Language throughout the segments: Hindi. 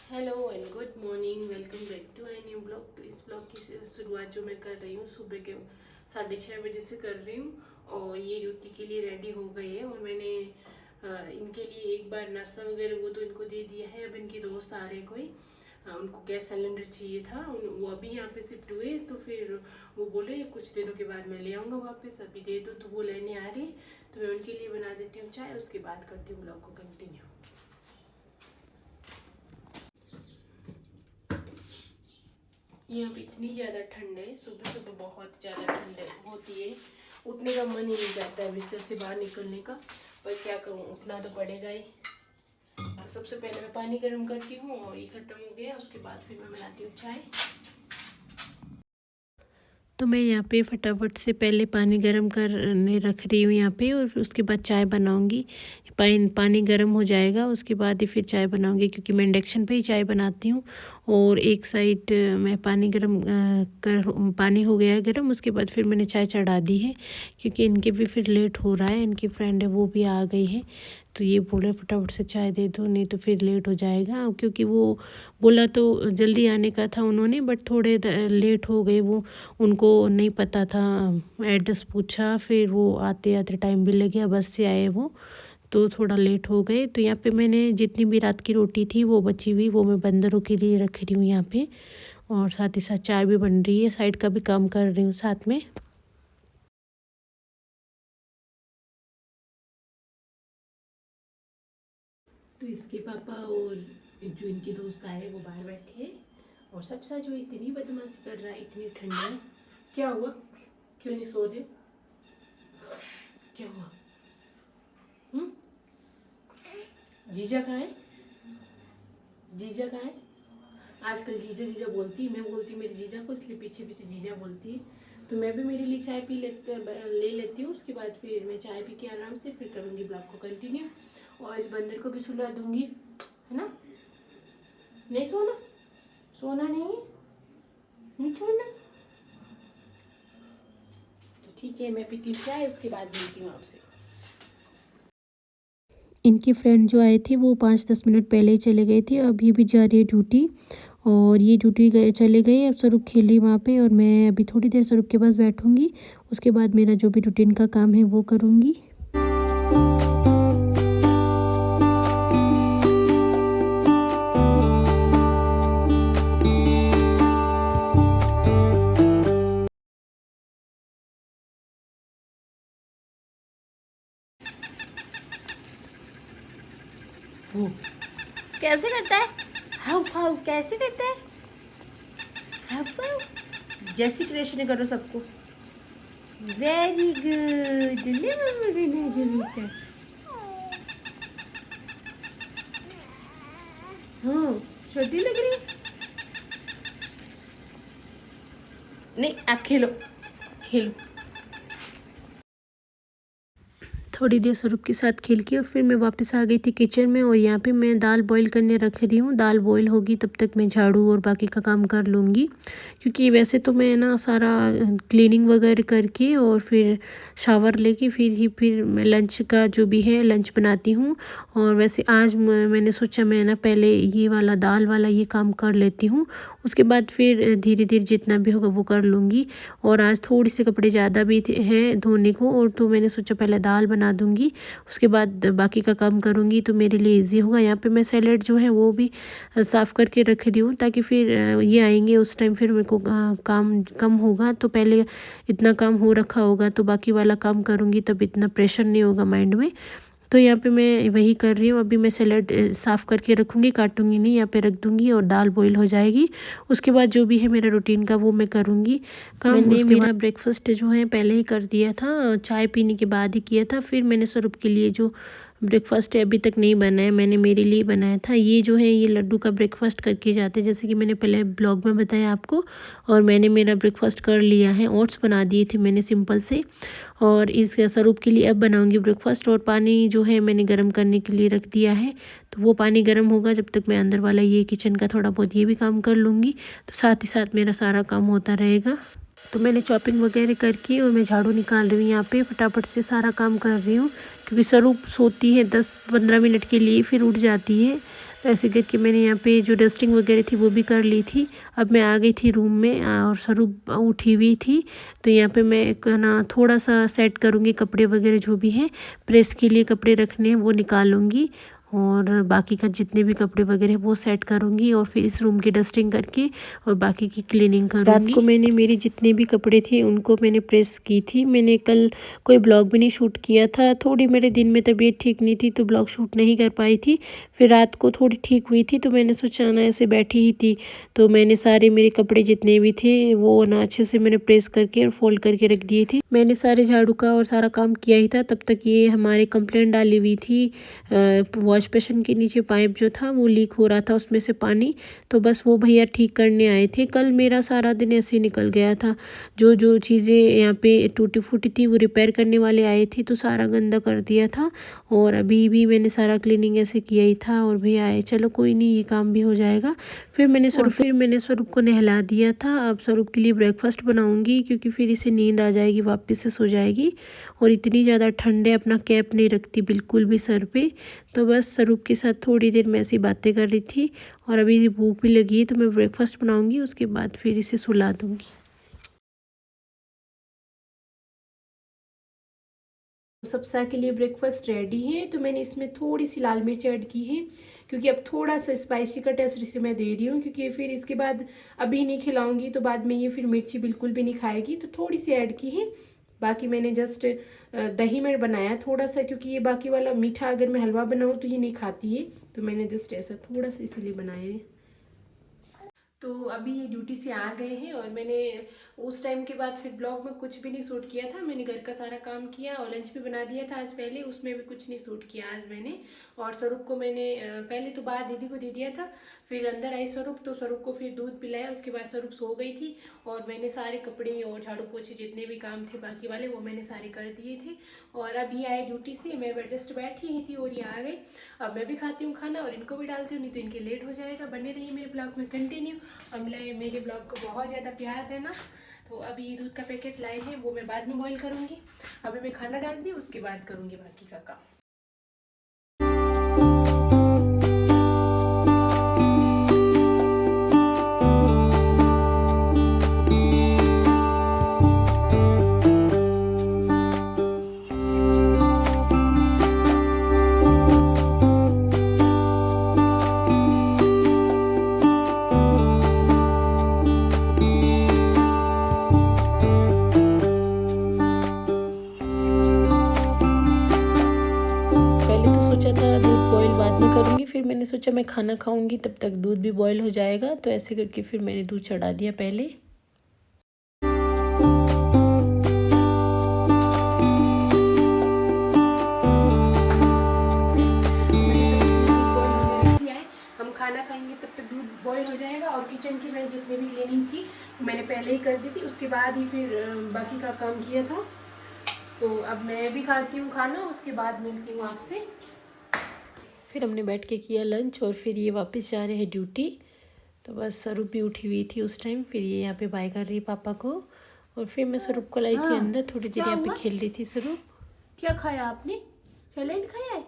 Hello and good morning, welcome back to I new blog. तो इस ब्लॉग की शुरुआत जो मैं कर रही हूँ सुबह के 6:30 बजे से कर रही हूँ। और ये ड्यूटी के लिए रेडी हो गए हैं और मैंने इनके लिए एक बार नाश्ता वगैरह वो तो इनको दे दिया है। अब इनके दोस्त आ रहे हैं कोई, उनको गैस सिलेंडर चाहिए था। वो अभी यहाँ पे शिफ्ट हुए तो फिर वो बोले कुछ दिनों के बाद मैं ले आऊँगा वापस, अभी दे दो। तो वो लेने आ रहे, तो मैं उनके लिए बना देती हूँ चाय, उसके बाद करती हूँ ब्लॉग को कंटिन्यू। यहाँ पे इतनी ज़्यादा ठंड है, सुबह सुबह बहुत ज़्यादा ठंड होती है। उठने का मन ही नहीं करता है बिस्तर से बाहर निकलने का, पर क्या करूँ, उठना तो पड़ेगा ही। तो सबसे पहले मैं पानी गर्म करती हूँ और ये ख़त्म हो गया, उसके बाद फिर मैं बनाती हूँ चाय। तो मैं यहाँ पे फटाफट से पहले पानी गर्म करने रख रही हूँ यहाँ पे, और उसके बाद चाय बनाऊँगी। पानी गर्म हो जाएगा उसके बाद ही फिर चाय बनाऊँगी, क्योंकि मैं इंडक्शन पे ही चाय बनाती हूँ। और एक साइड मैं पानी हो गया है गर्म, उसके बाद फिर मैंने चाय चढ़ा दी है, क्योंकि इनके भी फिर लेट हो रहा है। इनकी फ्रेंड है वो भी आ गई है, तो ये बोले फटाफट से चाय दे दो, नहीं तो फिर लेट हो जाएगा। क्योंकि वो बोला तो जल्दी आने का था उन्होंने, बट थोड़े लेट हो गए। वो उनको नहीं पता था, एड्रेस पूछा, फिर वो आते आते टाइम भी लग गया, बस से आए वो, तो थोड़ा लेट हो गए। तो यहाँ पे मैंने जितनी भी रात की रोटी थी वो बची हुई, वो मैं बंदरों के लिए रख रही हूँ यहाँ पे। और साथ ही साथ चाय भी बन रही है, साइड का भी काम कर रही हूँ साथ में। तो इसके पापा और जो इनके दोस्त आए वो बाहर बैठे हैं, और सबसे जो इतनी बदमाशी कर रहा है, इतनी ठंड है। क्या हुआ, क्यों नहीं सो रहे, क्या हुआ? हम्म, जीजा कहाँ है? जीजा कहाँ है? आजकल जीजा जीजा बोलती है, मैं बोलती हूँ मेरी जीजा को, इसलिए पीछे पीछे जीजा बोलती है। तो मैं भी मेरे लिए चाय ले लेती हूँ, उसके बाद फिर मैं चाय पी के आराम से फिर करूँगी ब्लॉग को कंटिन्यू। और इस बंदर को भी सुला दूँगी, है ना? नहीं सोना, सोना नहीं है, नहीं सोना। तो ठीक है, मैं पीती हूँ चाय, उसके बाद मिलती हूँ आपसे। इनके फ्रेंड जो आए थे वो 5-10 मिनट पहले ही चले गए थे, अब ये भी जा रही है ड्यूटी। और ये ड्यूटी गए चले गए, अब स्वरूप खेल रही वहाँ पे, और मैं अभी थोड़ी देर स्वरूप के पास बैठूंगी। उसके बाद मेरा जो भी रूटीन का काम है वो करूँगी। वो कैसे करता है? हाउ हाउ कैसे करता है? हाउ हाउ, जैसी क्रिएशन करो सबको। वेरी गुड, ले मम्मा का नाजा बेटा। हाँ, छोटी लग रही है। नहीं, आप खेलो खेलो। थोड़ी देर स्वरूप के साथ खेल के और फिर मैं वापस आ गई थी किचन में, और यहाँ पे मैं दाल बॉईल करने रख रही हूँ। दाल बॉईल होगी तब तक मैं झाड़ू और बाकी का काम कर लूँगी, क्योंकि वैसे तो मैं ना सारा क्लीनिंग वगैरह करके और फिर शावर लेके फिर मैं लंच का जो भी है लंच बनाती हूँ। और वैसे आज मैंने सोचा मैं ना पहले ये वाला दाल वाला ये काम कर लेती हूँ, उसके बाद फिर धीरे धीरे जितना भी होगा वो कर लूँगी। और आज थोड़ी से कपड़े ज़्यादा भी हैं धोने को, और तो मैंने सोचा पहले दाल बना दूँगी, उसके बाद बाकी का काम करूँगी, तो मेरे लिए इजी होगा। यहाँ पे मैं सैलेड जो है वो भी साफ़ करके रख रही हूँ, ताकि फिर ये आएंगे उस टाइम फिर मेरे को काम कम होगा। तो पहले इतना काम हो रखा होगा तो बाकी वाला काम करूँगी, तब इतना प्रेशर नहीं होगा माइंड में। तो यहाँ पे मैं वही कर रही हूँ। अभी मैं सैलेड साफ़ करके रखूँगी, काटूँगी नहीं, यहाँ पे रख दूँगी और दाल बॉईल हो जाएगी। उसके बाद जो भी है मेरा रूटीन का वो मैं करूँगी काम। मैंने मेरा ब्रेकफास्ट जो है पहले ही कर दिया था, चाय पीने के बाद ही किया था। फिर मैंने स्वरूप के लिए जो ब्रेकफास्ट है अभी तक नहीं बना है, मैंने मेरे लिए बनाया था। ये जो है ये लड्डू का ब्रेकफास्ट करके जाते हैं, जैसे कि मैंने पहले ब्लॉग में बताया आपको। और मैंने मेरा ब्रेकफास्ट कर लिया है, ओट्स बना दिए थे मैंने सिंपल से। और इस स्वरूप के लिए अब बनाऊंगी ब्रेकफास्ट। और पानी जो है मैंने गर्म करने के लिए रख दिया है, तो वो पानी गर्म होगा जब तक मैं अंदर वाला ये किचन का थोड़ा बहुत ये भी काम कर लूँगी, तो साथ ही साथ मेरा सारा काम होता रहेगा। तो मैंने चॉपिंग वगैरह करके और मैं झाड़ू निकाल रही हूँ यहाँ पे, फटाफट से सारा काम कर रही हूँ, क्योंकि स्वरूप सोती है 10-15 मिनट के लिए, फिर उठ जाती है। तो ऐसे करके मैंने यहाँ पे जो डस्टिंग वगैरह थी वो भी कर ली थी। अब मैं आ गई थी रूम में और स्वरूप उठी हुई थी। तो यहाँ पे मैं ना थोड़ा सा सेट करूँगी कपड़े वगैरह जो भी हैं, प्रेस के लिए कपड़े रखने हैं वो निकालूँगी और बाकी का जितने भी कपड़े वगैरह वो सेट करूँगी और फिर इस रूम की डस्टिंग करके और बाकी की क्लीनिंग करूँगी। रात को मैंने मेरे जितने भी कपड़े थे उनको मैंने प्रेस की थी। मैंने कल कोई ब्लॉग भी नहीं शूट किया था, थोड़ी मेरे दिन में तबीयत ठीक नहीं थी तो ब्लॉग शूट नहीं कर पाई थी। फिर रात को थोड़ी ठीक हुई थी तो मैंने सोचा ना ऐसे बैठी ही थी तो मैंने सारे मेरे कपड़े जितने भी थे वो ना अच्छे से मैंने प्रेस करके और फोल्ड करके रख दिए थे। मैंने सारे झाड़ू का और सारा काम किया ही था। तब तक ये हमारे कंप्लेंट डाली हुई थी वॉश बेसिन के नीचे पाइप जो था वो लीक हो रहा था उसमें से पानी, तो बस वो भैया ठीक करने आए थे। कल मेरा सारा दिन ऐसे निकल गया था। जो जो चीज़ें यहाँ पे टूटी फूटी थी वो रिपेयर करने वाले आए थे तो सारा गंदा कर दिया था और अभी भी मैंने सारा क्लीनिंग ऐसे किया ही था और भैया आए। चलो कोई नहीं, ये काम भी हो जाएगा। फिर मैंने स्वरूप को नहला दिया था। अब स्वरूप के लिए ब्रेकफास्ट बनाऊंगी क्योंकि फिर इसे नींद आ जाएगी, वापस से सो जाएगी। और इतनी ज़्यादा ठंड है, अपना कैप नहीं रखती बिल्कुल भी सर पे। तो बस स्वरूप के साथ थोड़ी देर मैं ऐसी बातें कर रही थी और अभी भूख भी लगी है तो मैं ब्रेकफास्ट बनाऊंगी, उसके बाद फिर इसे सुला दूंगी। सबसा के लिए ब्रेकफास्ट रेडी है। तो मैंने इसमें थोड़ी सी लाल मिर्च ऐड की है क्योंकि अब थोड़ा सा स्पाइसी का टेस्ट इसे मैं दे रही हूँ, क्योंकि फिर इसके बाद अभी नहीं खिलाऊंगी तो बाद में ये फिर मिर्ची बिल्कुल भी नहीं खाएगी, तो थोड़ी सी ऐड की है। बाकी मैंने जस्ट दही में बनाया थोड़ा सा, क्योंकि ये बाकी वाला मीठा अगर मैं हलवा बनाऊँ तो ये नहीं खाती है, तो मैंने जस्ट ऐसा थोड़ा सा इसीलिए बनाया है। तो अभी ये ड्यूटी से आ गए हैं और मैंने उस टाइम के बाद फिर ब्लॉग में कुछ भी नहीं शूट किया था। मैंने घर का सारा काम किया और लंच भी बना दिया था आज पहले, उसमें भी कुछ नहीं शूट किया आज मैंने। और स्वरूप को मैंने पहले तो बाहर दीदी को दे दिया था, फिर अंदर आई स्वरूप तो स्वरूप को फिर दूध पिलाया, उसके बाद स्वरूप सो गई थी और मैंने सारे कपड़े और झाड़ू पोछे जितने भी काम थे बाकी वाले वो मैंने सारे कर दिए थे। और अब ये आए ड्यूटी से, मैं जस्ट बैठी ही थी और ये आ गए। अब मैं भी खाती हूँ खाना और इनको भी डालती हूँ, नहीं तो इनके लेट हो जाएगा। बने रहिए मेरे ब्लॉग में कंटिन्यू और मेरे ब्लॉग को बहुत ज़्यादा प्यार देना। तो अभी दूध का पैकेट लाए हैं वो मैं बाद में बॉईल करूँगी। अभी मैं खाना डाल दी, उसके बाद करूँगी बाकी का काम। फिर मैंने सोचा मैं खाना खाऊंगी तब तक दूध भी बॉईल हो जाएगा, तो ऐसे करके फिर मैंने दूध चढ़ा दिया पहले। हम खाना खाएंगे तब तक दूध बॉईल हो जाएगा और किचन की मैंने जितनी भी क्लीनिंग थी मैंने पहले ही कर दी थी, उसके बाद ही फिर बाकी का काम किया था। तो अब मैं भी खाती हूँ खाना, उसके बाद मिलती हूँ आपसे। फिर हमने बैठ के किया लंच और फिर ये वापस जा रहे हैं ड्यूटी। तो बस स्वरूप भी उठी हुई थी उस टाइम, फिर ये यहाँ पे बाय कर रही है पापा को और फिर मैं स्वरूप को लाई थी अंदर, थोड़ी देर यहाँ पे खेल रही थी स्वरूप। क्या खाया आपने? सैलेड खाया है?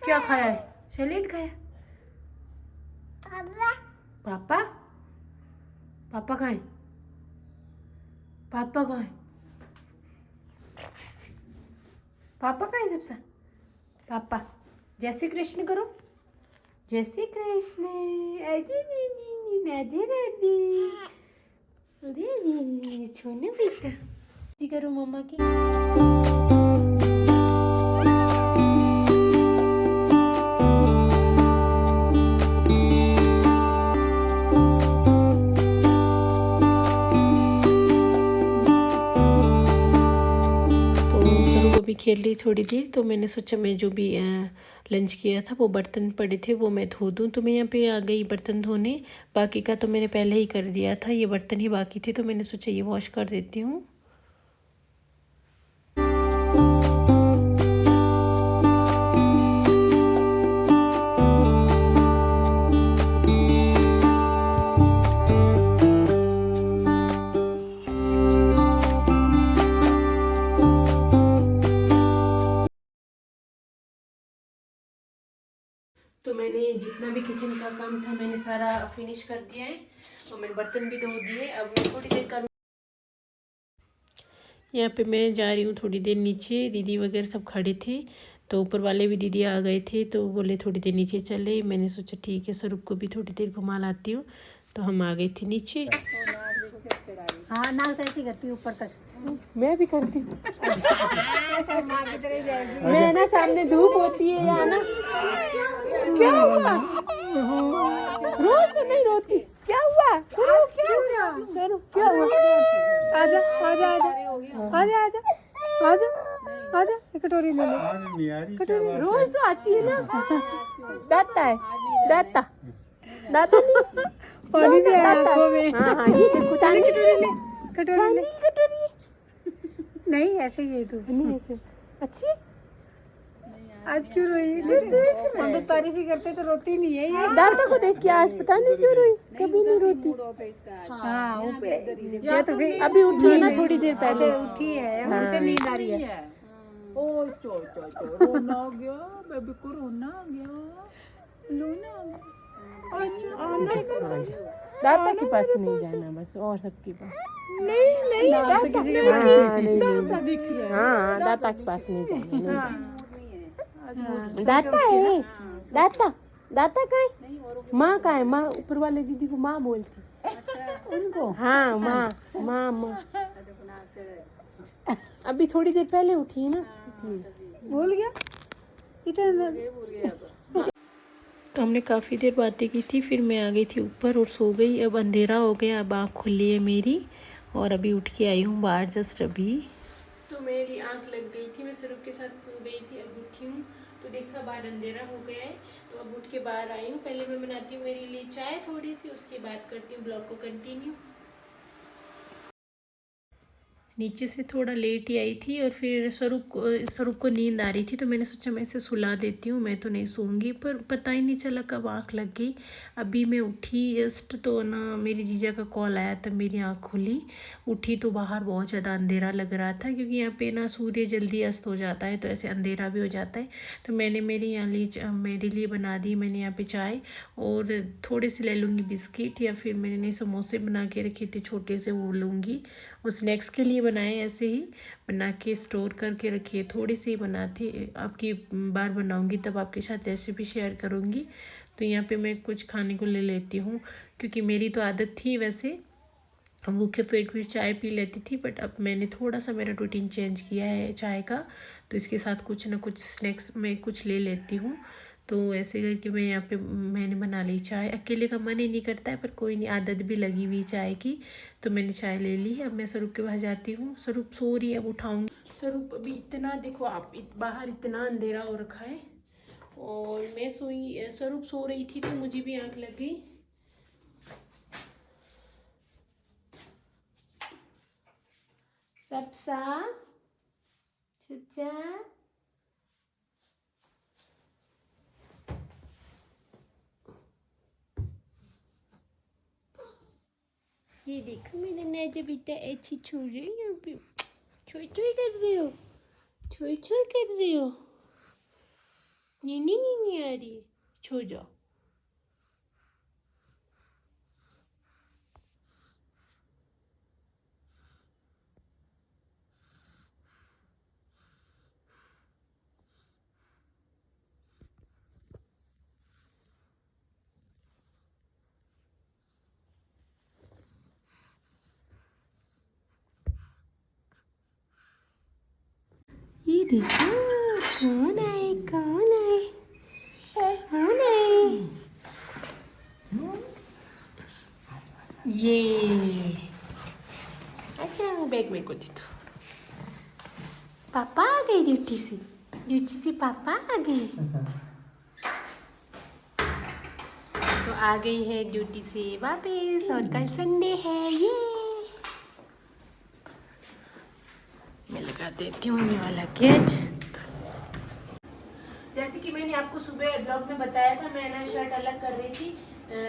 क्या खाया है? सैलेड खाया? पापा पापा कहाँ है? पापा कहाँ है? पापा कहाँ है सबसे? पापा जय श्री कृष्ण करो। जय श्री कृष्ण। छोने बेटा करो मम्मा की। खेल रही थोड़ी देर, तो मैंने सोचा मैं जो भी लंच किया था वो बर्तन पड़े थे वो मैं धो दूँ, तो मैं यहाँ पे आ गई बर्तन धोने। बाकी का तो मैंने पहले ही कर दिया था, ये बर्तन ही बाकी थे तो मैंने सोचा ये वॉश कर देती हूँ। मैंने जितना भी किचन का काम था मैंने सारा फिनिश कर दिया है और मैंने बर्तन भी धो दिए। अब मैं थोड़ी देर का यहाँ पे मैं जा रही हूँ थोड़ी देर नीचे। दीदी वगैरह सब खड़े थे तो ऊपर वाले भी दीदी आ गए थे तो बोले थोड़ी देर नीचे चले। मैंने सोचा ठीक है स्वरूप को भी थोड़ी देर घुमा लाती हूँ, तो हम आ गए थे नीचे। हाँ नाक ऐसे करती ऊपर तक। मैं भी करती हूँ। मैं ना सामने धूप होती है यहाँ ना। क्या हुआ? रोज तो नहीं रोती। क्या हुआ? आज क्या हुआ? क्या हुआ? आजा आजा आजा आजा आजा आजा आजा कटोरी ले ले। कटोरी रोज तो आती है ना। दाता है, दाता दाता नहीं। पानी भी आया आंखों में। हाँ हाँ ये देखो चांदी कटोरी ले कटोरी ले। कटोरी नहीं ऐसे ही है तू। नहीं ऐसे अच्छी। आज क्यों रोई? हम तो तारीफ ही करते तो रोती नहीं है ये। दाता को देख के आज पता नहीं क्यों रोई, कभी नहीं रोती। हाँ ये तो फिर अभी उठी है ना थोड़ी देर पहले। उठी है उनसे नींद आ रही है। ओ चो चो चो रोना आ गया, बेबी को रोना आ गया, रोना आ गया। अच्छा आना दाता के पास नहीं जाना बस, और सबके पास। नहीं नहीं दाता किसी के दाता दिख रहा है। हाँ दाता के पास नहीं जाना, नहीं जाना। दाता है, दाता दाता का है। माँ का है, माँ ऊपर वाले दीदी को माँ बोलती। उनको हाँ माँ माँ माँ। अभी थोड़ी देर पहले उठी है ना इसलिए। भूल गया इतना। तो हमने काफ़ी देर बातें की थी, फिर मैं आ गई थी ऊपर और सो गई। अब अंधेरा हो गया, अब आँख खुली है मेरी और अभी उठ के आई हूँ बाहर जस्ट अभी। तो मेरी आँख लग गई थी, मैं स्वरूप के साथ सो गई थी। अब उठी हूँ तो देखा बाहर अंधेरा हो गया है, तो अब उठ के बाहर आई हूँ। पहले मैं बनाती हूँ मेरे लिए चाय थोड़ी सी, उसके बाद करती हूँ ब्लॉग को कंटिन्यू। नीचे से थोड़ा लेट ही आई थी और फिर स्वरूप को नींद आ रही थी तो मैंने सोचा मैं इसे सुला देती हूँ, मैं तो नहीं सोऊंगी। पर पता ही नहीं चला कब आँख लग गई। अभी मैं उठी जस्ट तो ना मेरी जीजा का कॉल आया तब मेरी आँख खुली। उठी तो बाहर बहुत ज़्यादा अंधेरा लग रहा था क्योंकि यहाँ पे ना सूर्य जल्दी अस्त हो जाता है तो ऐसे अंधेरा भी हो जाता है। तो मैंने मेरे लिए बना दी मैंने यहाँ पे चाय और थोड़े से ले लूँगी बिस्किट या फिर मैंने समोसे बना के रखे थे छोटे से, वो लूँगी। वो स्नैक्स के लिए बनाए, ऐसे ही बना के स्टोर करके रखिए। थोड़ी सी बनाती, अब की बार बनाऊंगी तब आपके साथ रेसिपी शेयर करूंगी। तो यहाँ पे मैं कुछ खाने को ले लेती हूँ क्योंकि मेरी तो आदत थी वैसे भूखे पेट फिर चाय पी लेती थी, बट अब मैंने थोड़ा सा मेरा रूटीन चेंज किया है चाय का। तो इसके साथ कुछ ना कुछ स्नैक्स मैं कुछ ले लेती हूँ। तो ऐसे करके मैं यहाँ पे मैंने बना ली चाय। अकेले का मन ही नहीं करता है पर कोई नहीं, आदत भी लगी हुई चाय की। तो मैंने चाय ले ली है। अब मैं स्वरूप के पास जाती हूँ। स्वरूप सो रही है, अब उठाऊँगी। स्वरूप अभी इतना देखो आप बाहर इतना अंधेरा हो रखा है और मैं सोई, स्वरूप सो रही थी तो मुझे भी आँख लग गई। सबसा सच्चा ये देखो मेरा नाजा बेटा ऐसी छो रही है, यहाँ पे छोई छोई कर रहे हो, छोई छोई कर रहे हो। नीनी नीनी आ रही है, छो जाओ। ये देखो कौन आए कौन आए कौन आए। ये अच्छा बैग मेरे को दे दो। पापा आ गए ड्यूटी से पापा आ गए। तो आ गई है ड्यूटी से वापस और कल संडे है। ये मैं लगा देती हूँ ये वाला गेट। जैसे कि मैंने आपको सुबह ब्लॉग में बताया था, मैं ना शर्ट अलग कर रही थी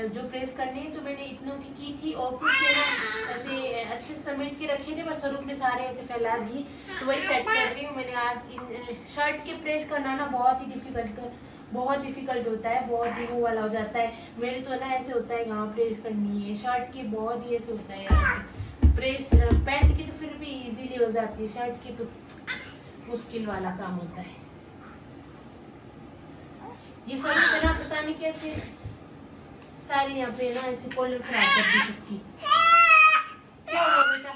जो प्रेस करनी है, तो मैंने इतनों की थी और कुछ मैंने ऐसे अच्छे से समेट के रखे थे पर स्वरूप ने सारे ऐसे फैला दिए, तो वही सेट कर रही हूँ। मैंने आज इन शर्ट के प्रेस करना ना बहुत ही डिफिकल्ट बहुत डिफिकल्ट होता है, बहुत ही वो वाला हो जाता है। मेरे तो ना ऐसे होता है यहाँ प्रेस करनी है शर्ट की, बहुत ही ऐसे होता है यार प्रेस। पैंट की तो फिर भी इजीली हो जाती है, शर्ट की तो मुश्किल वाला काम होता है। ये सब पे ना पता नहीं कैसे सारी यहाँ पे ना ऐसे कॉलर खराब कर दी सबकी। क्या हुआ बेटा?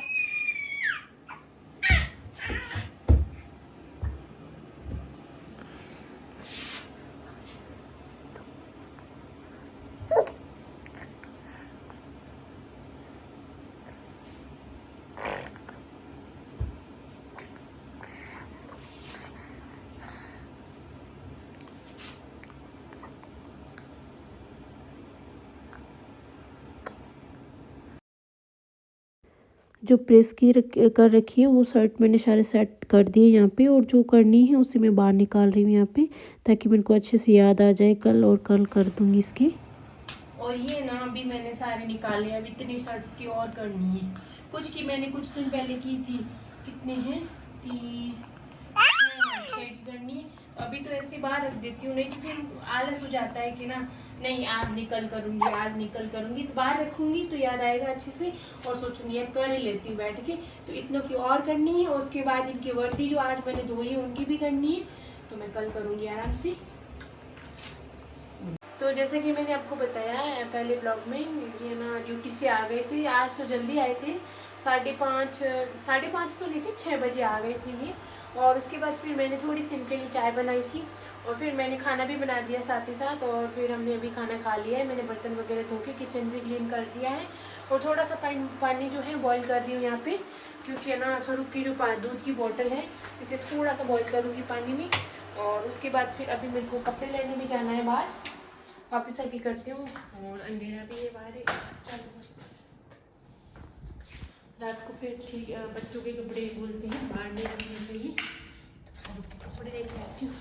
जो प्रेस की कर रखी है वो शर्ट मैंने सारे सेट कर दिए यहाँ पे, और जो करनी है उसे मैं बाहर निकाल रही हूँ यहाँ पे, ताकि मेरे को अच्छे से याद आ जाए कल, और कल कर दूँगी इसकी। और ये ना अभी मैंने सारे निकाले, अब इतनी शर्ट्स की और करनी है। कुछ की मैंने कुछ दिन पहले की थी, कितने हैं 6 की करनी है। अभी तो ऐसे बाहर रख देती हूँ, नहीं तो फिर आलस हो जाता है कि ना नहीं आज निकल करूँगी, आज निकल करूँगी, तो बाहर रखूँगी तो याद आएगा अच्छे से, और सोचूंगी यार कर ही लेती हूँ बैठ के। तो इतनों की और करनी है, और उसके बाद इनकी वर्दी जो आज मैंने धोई है उनकी भी करनी है, तो मैं कल करूँगी आराम से। तो जैसे कि मैंने आपको बताया पहले ब्लॉग में, ये ना ड्यूटी से आ गए थे, आज तो जल्दी आए थे, 5:30 तो नहीं थे, 6 बजे आ गए थे ये। और उसके बाद फिर मैंने थोड़ी सी इनके लिए चाय बनाई थी, और फिर मैंने खाना भी बना दिया साथ ही साथ, और फिर हमने अभी खाना खा लिया है। मैंने बर्तन वगैरह धो के किचन भी क्लीन कर दिया है, और थोड़ा सा पानी जो है बॉईल कर रही हूँ यहाँ पे, क्योंकि है ना स्वरूप की जो दूध की बोतल है इसे थोड़ा सा बॉईल करूँगी पानी में। और उसके बाद फिर अभी मेरे को कपड़े लेने भी जाना है बाहर, वापस आके करती हूँ, और अंधेरा भी है बाहर। रात को फिर ठीक बच्चों के कपड़े बोलते हैं बाहर नहीं रखने चाहिए, तो सब के कपड़े लेके आती हूँ।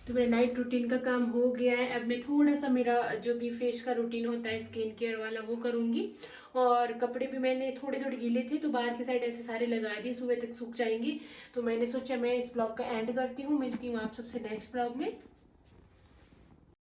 तो मेरा नाइट रूटीन का काम हो गया है। अब मैं थोड़ा सा मेरा जो भी फेस का रूटीन होता है स्किन केयर वाला वो करूँगी, और कपड़े भी मैंने थोड़े थोड़े गीले थे तो बाहर की साइड ऐसे सारे लगा दिए, सुबह तक सूख जाएंगे। तो मैंने सोचा मैं इस ब्लॉग का एंड करती हूँ, मिलती हूँ आप सबसे नेक्स्ट ब्लॉग में।